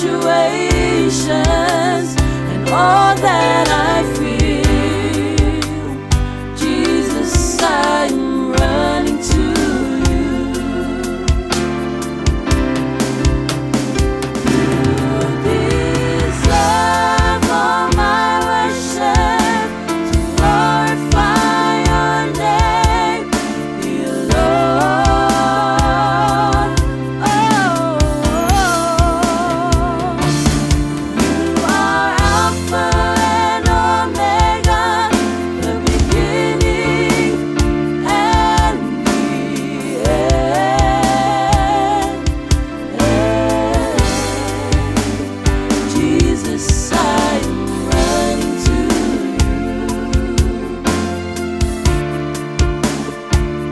situations and all that I feel. Jesus, I'm running to you. You deserve all my worship, to glorify your name, dear Lord. Oh, you are Alpha and Omega, the beginning and the end. Jesus, I'm running to you.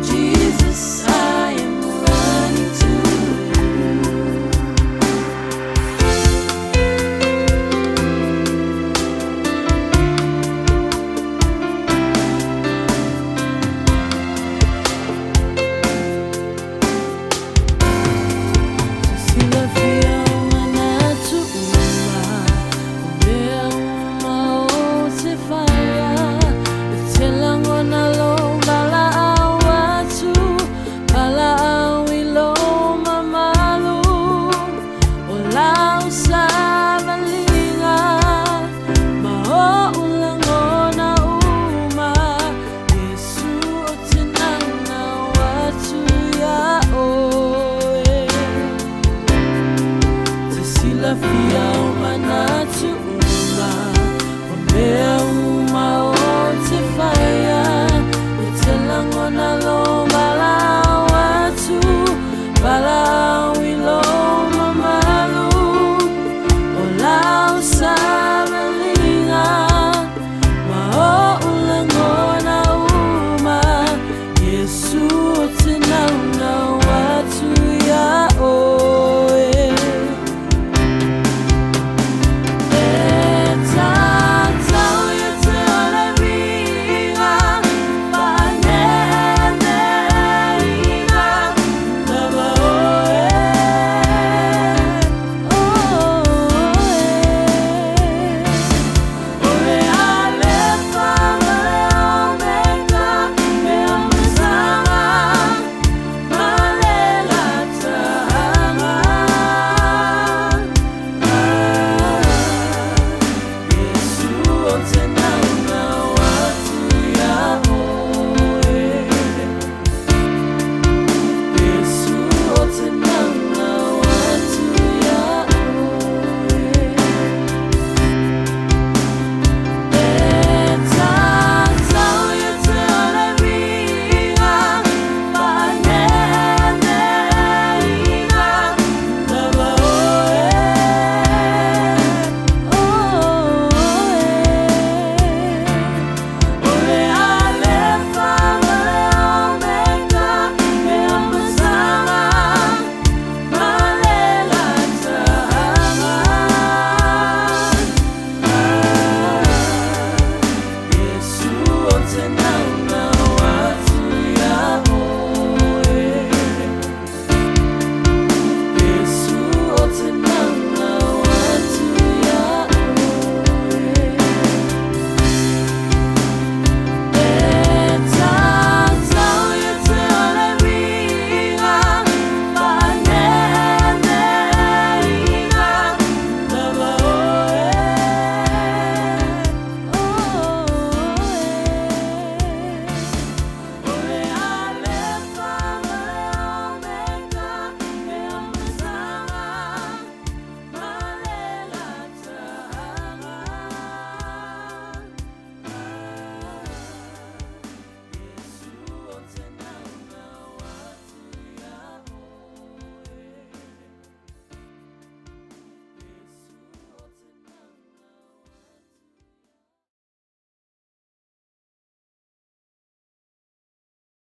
Jesus, I am running to Sila fiyauma na tuuma, umeuma utifaya, utelango nalo bala awatu, bala awilo mamalu, wala usabalinga, maulango na uma, Yesu otinang na watu yao. Sila fiyauma na tuuma, umeuma utifaya, utelango nalo bala watu, bala